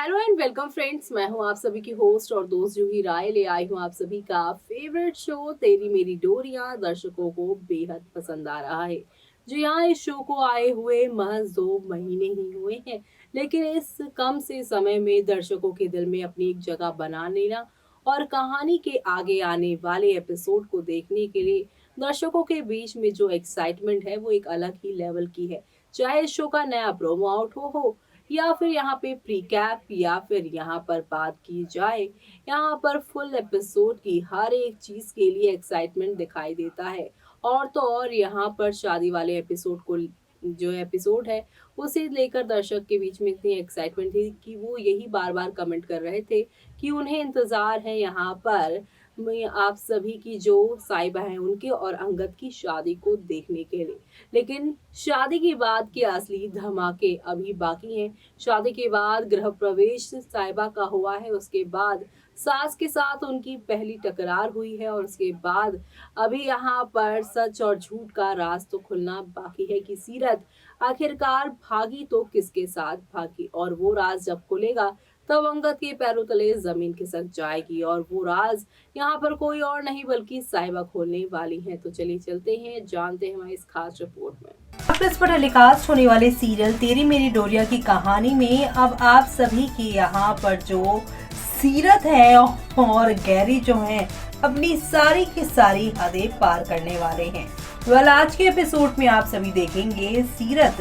Hello and welcome friends. मैं हूं आप सभी की होस्ट और दोस्त जूही राय। ले आई हूं आप सभी का फेवरेट शो तेरी मेरी डोरियां। दर्शकों को बेहद पसंद आ रहा है। जी हाँ, इस शो को आए हुए महज 2 महीने ही हुए हैं, लेकिन इस कम से समय में दर्शकों के दिल में अपनी एक जगह बना लेना और कहानी के आगे आने वाले एपिसोड को देखने के लिए दर्शकों के बीच में जो एक्साइटमेंट है वो एक अलग ही लेवल की है। चाहे इस शो का नया प्रोमो आउट हो या फिर यहाँ पे प्री कैप या फिर यहाँ पर बात की जाए, यहाँ पर फुल एपिसोड की हर एक चीज के लिए एक्साइटमेंट दिखाई देता है। और तो और यहाँ पर शादी वाले एपिसोड को जो एपिसोड है उसे लेकर दर्शक के बीच में इतनी एक्साइटमेंट थी कि वो यही बार बार कमेंट कर रहे थे कि उन्हें इंतजार है यहाँ पर आप सभी की जो साइबा है उनके और अंगद की शादी को देखने के लिए। लेकिन शादी के बाद के असली धमाके अभी बाकी हैं। शादी के बाद गृह प्रवेश साइबा का हुआ है, उसके बाद सास के साथ उनकी पहली टकरार हुई है और उसके बाद अभी यहाँ पर सच और झूठ का राज तो खुलना बाकी है कि सीरत आखिरकार भागी तो किसके साथ भागी। और वो राज जब खुलेगा तब अंगद के पैरों तले जमीन खिसक जाएगी और वो राज यहाँ पर कोई और नहीं बल्कि साहिबा खोलने वाली हैं। तो चलिए चलते हैं, जानते हैं हमारी इस खास रिपोर्ट में। एक्ट्रेस पर टेलीकास्ट होने वाले सीरियल तेरी मेरी डोरिया की कहानी में अब आप सभी की यहाँ पर जो सीरत है और गैरी जो है अपनी सारी की सारी हदें पार करने वाले हैं। आज के एपिसोड में आप सभी देखेंगे सीरत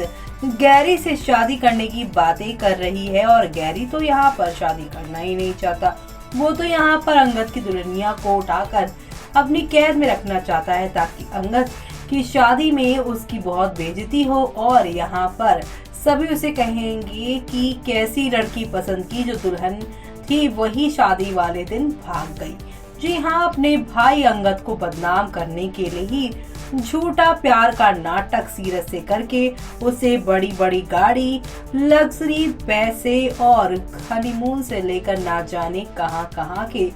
गैरी से शादी करने की बातें कर रही है और गैरी तो यहाँ पर शादी करना ही नहीं चाहता। वो तो यहाँ पर अंगद की दुल्हनिया को उठाकर अपनी कैद में रखना चाहता है ताकि अंगद की शादी में उसकी बहुत बेइज्जती हो और यहाँ पर सभी उसे कहेंगे कि कैसी लड़की पसंद की जो दुल्हन थी वही शादी वाले दिन भाग गई। जी हाँ, अपने भाई अंगद को बदनाम करने के लिए ही झूठा प्यार का नाटक सीरत से करके उसे बड़ी बड़ी गाड़ी, लग्जरी पैसे और हनीमून से लेकर ना जाने कहां कहां के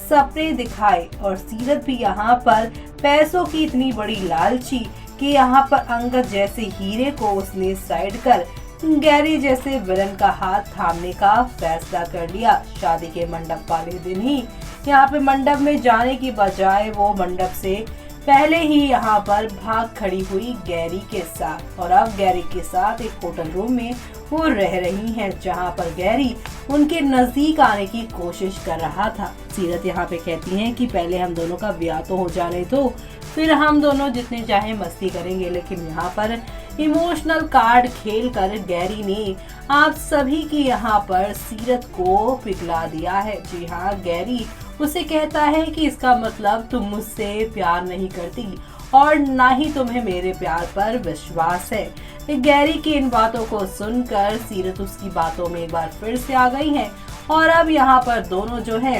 सपने दिखाए। और सीरत भी यहाँ पर पैसों की इतनी बड़ी लालची कि यहाँ पर अंगद जैसे हीरे को उसने साइड कर गैरी जैसे विलन का हाथ थामने का फैसला कर लिया। शादी के मंडप वाले दिन ही यहाँ पे मंडप में जाने की बजाय वो मंडप से पहले ही यहाँ पर भाग खड़ी हुई गैरी के साथ और अब गैरी के साथ एक होटल रूम में वो रह रही हैं, जहाँ पर गैरी उनके नजदीक आने की कोशिश कर रहा था। सीरत यहाँ पे कहती हैं कि पहले हम दोनों का ब्याह तो हो जाने दो, फिर हम दोनों जितने चाहे मस्ती करेंगे। लेकिन यहाँ पर इमोशनल कार्ड खेल कर गैरी ने आप सभी की यहाँ पर सीरत को पिघला दिया है। जी हाँ, गैरी उसे कहता है कि इसका मतलब तुम मुझसे प्यार नहीं करती और ना ही तुम्हें मेरे प्यार पर विश्वास है। गैरी की इन बातों को सुनकर सीरत उसकी बातों में एक बार फिर से आ गई है और अब यहाँ पर दोनों जो है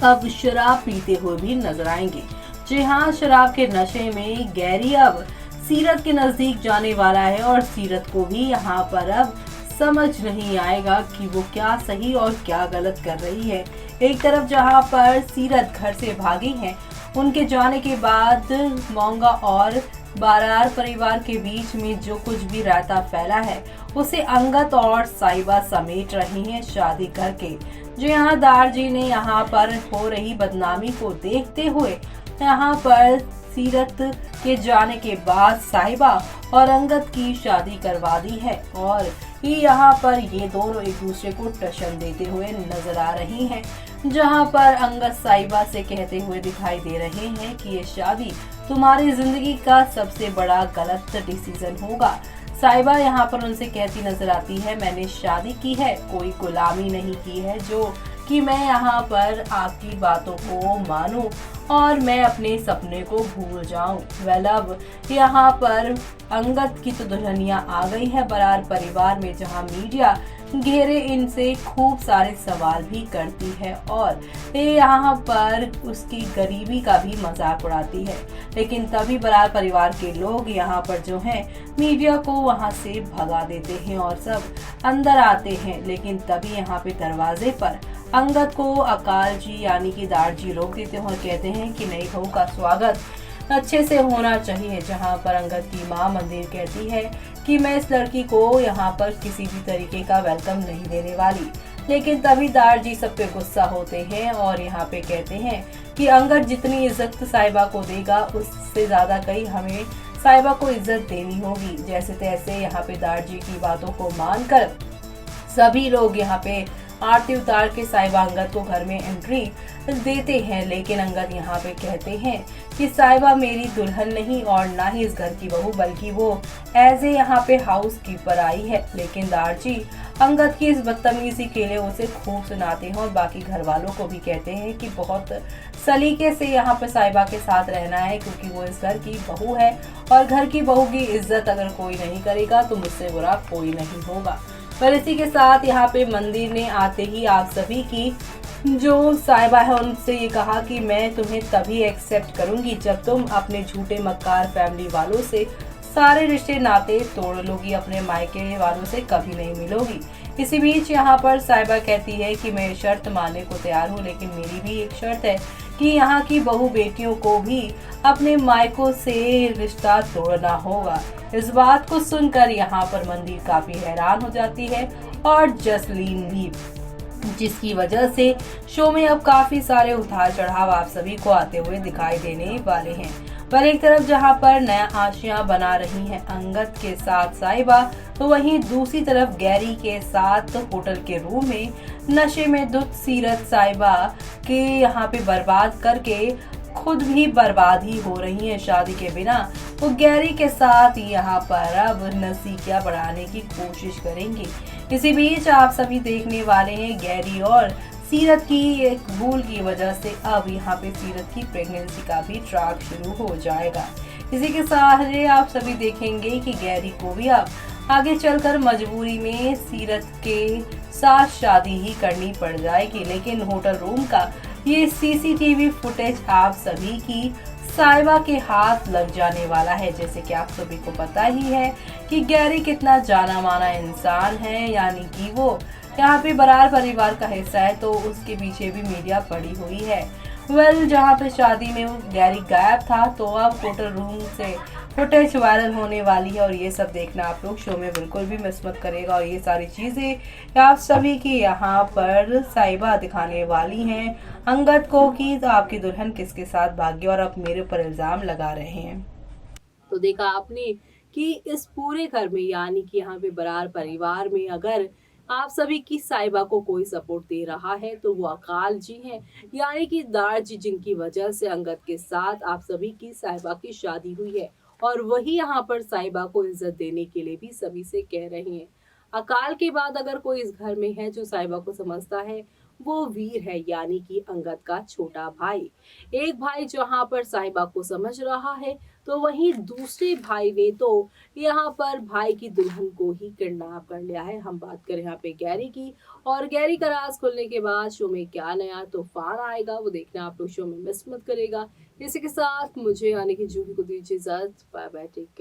अब शराब पीते हुए भी नजर आएंगे। जी हाँ, शराब के नशे में गैरी अब सीरत के नजदीक जाने वाला है और सीरत को भी यहाँ पर अब समझ नहीं आएगा कि वो क्या सही और क्या गलत कर रही है। एक तरफ जहाँ पर सीरत घर से भागी है, उनके जाने के बाद मोंगा और बारार परिवार के बीच में जो कुछ भी रायता फैला है उसे अंगद और साहिबा समेट रही हैं शादी करके। जो यहाँ दारजी ने यहाँ पर हो रही बदनामी को देखते हुए यहाँ पर सीरत के जाने के बाद साहिबा और अंगद की शादी करवा दी है और यहाँ पर ये दोनों एक दूसरे को टशन देते हुए नजर आ रही हैं। जहाँ पर अंगद साहिबा से कहते हुए दिखाई दे रहे हैं कि ये शादी तुम्हारी जिंदगी का सबसे बड़ा गलत डिसीजन होगा। साहिबा यहाँ पर उनसे कहती नजर आती है, मैंने शादी की है, कोई गुलामी नहीं की है जो कि मैं यहाँ पर आपकी बातों को मानूं और मैं अपने सपने को भूल जाऊं। वेल अब यहाँ पर अंगद की तो दुल्हनिया आ गई है बरार परिवार में, जहाँ मीडिया घेरे इनसे खूब सारे सवाल भी करती है और यहाँ पर उसकी गरीबी का भी मजाक उड़ाती है। लेकिन तभी बरार परिवार के लोग यहाँ पर जो हैं मीडिया को वहाँ से भगा देते हैं और सब अंदर आते हैं। लेकिन तभी यहाँ पे दरवाजे पर अंगद को अकाल जी यानी कि दारजी रोक देते हैं और कहते हैं कि नई बहू का स्वागत अच्छे से होना चाहिए। जहाँ पर अंगद की माँ मंदिर कहती है कि मैं इस लड़की को यहाँ पर किसी भी तरीके का वेलकम नहीं देने वाली। लेकिन तभी दारजी सब पे गुस्सा होते हैं और यहाँ पे कहते हैं कि अंगद जितनी इज्जत साहिबा को देगा उससे ज्यादा कहीं हमें साहिबा को इज्जत देनी होगी। जैसे तैसे यहाँ पे दारजी की बातों को मानकर सभी लोग यहाँ पे आरती उतार के साहिबा अंगद को घर में एंट्री देते हैं। लेकिन अंगद यहाँ पे कहते हैं कि साहिबा मेरी दुल्हन नहीं और ना ही इस घर की बहू, बल्कि वो एज ए यहाँ पे हाउस कीपर आई है। लेकिन दारजी अंगद की इस बदतमीजी के लिए उसे खूब सुनाते हैं और बाकी घर वालों को भी कहते हैं कि बहुत सलीके से यहाँ पे साहिबा के साथ रहना है, क्योंकि वो इस घर की बहू है और घर की बहू की इज्जत अगर कोई नहीं करेगा तो मुझसे बुरा कोई नहीं होगा। पर इसी के साथ यहाँ पे मंदिर ने आते ही आप सभी की जो साहिबा है उनसे ये कहा कि मैं तुम्हें तभी एक्सेप्ट करूंगी जब तुम अपने झूठे मक्कार फैमिली वालों से सारे रिश्ते नाते तोड़ लोगी, अपने मायके वालों से कभी नहीं मिलोगी। इसी बीच यहाँ पर साहिबा कहती है कि मैं शर्त मानने को तैयार हूँ, लेकिन मेरी भी एक शर्त है कि यहाँ की बहू बेटियों को भी अपने मायकों से रिश्ता तोड़ना होगा। इस बात को सुनकर यहाँ पर मंदिर काफी हैरान हो जाती है और जसलीन भी, जिसकी वजह से शो में अब काफी सारे उतार चढ़ाव आप सभी को आते हुए दिखाई देने वाले हैं। पर एक तरफ जहां पर नया आशियां बना रही हैं अंगद के साथ साहिबा, तो वहीं दूसरी तरफ गैरी के साथ होटल के रूम में नशे में धुत सीरत साहिबा के यहाँ पे बर्बाद करके खुद भी बर्बाद ही हो रही है। शादी के बिना वो गैरी के साथ यहाँ पर अब नसीकिया बढ़ाने की कोशिश करेंगी। इसी बीच आप सभी देखने वाले हैं गैरी और सीरत की एक भूल की वजह से अब यहाँ पे सीरत की प्रेगनेंसी का भी ट्रैक शुरू हो जाएगा। इसी के साथ आप सभी देखेंगे कि गैरी को भी अब आगे चलकर मजबूरी में सीरत के साथ शादी ही करनी पड़ जाएगी। लेकिन होटल रूम का ये सीसीटीवी फुटेज आप सभी की साहिबा के हाथ लग जाने वाला है। जैसे कि आप सभी को पता ही है कि गैरी कितना जाना माना इंसान है, यानी कि वो यहाँ पे बरार परिवार का हिस्सा है, तो उसके पीछे भी मीडिया पड़ी हुई है। जहाँ पे शादी में गैरी गायब था, तो अब होटल रूम से फुटेज वायरल होने वाली है और ये सब देखना आप लोग शो में बिल्कुल भी मिस मत करेगा। और ये सारी चीजें आप सभी की यहाँ पर साहिबा दिखाने वाली हैं अंगद को कि तो आपकी दुल्हन किसके साथ भागी और अब मेरे पर इल्जाम लगा रहे हैं। तो देखा आपने कि इस पूरे घर में यानी कि यहाँ पे बरार परिवार में अगर आप सभी की साहिबा को कोई सपोर्ट दे रहा है तो वो अकाल जी हैं, यानी कि दार जी, जिनकी वजह से अंगद के साथ आप सभी की साहिबा की शादी हुई है और वही यहाँ पर साहिबा को इज्जत देने के लिए भी सभी से कह रहे हैं। अकाल के बाद अगर कोई इस घर में है जो साहिबा को समझता है वो वीर है, यानी कि अंगद का छोटा भाई। एक भाई जहाँ पर साहिबा को समझ रहा है तो वहीं दूसरे भाई ने तो यहाँ पर भाई की दुल्हन को ही किडनैप कर लिया है। हम बात करें यहाँ पे गैरी की, और गैरी का राज खुलने के बाद शो में क्या नया तूफान आएगा वो देखना आप लोग शो में मिस मत करेगा। इसी के साथ मुझे यानी कि जूही को दीजिए इजाजत। Bye bye, take care.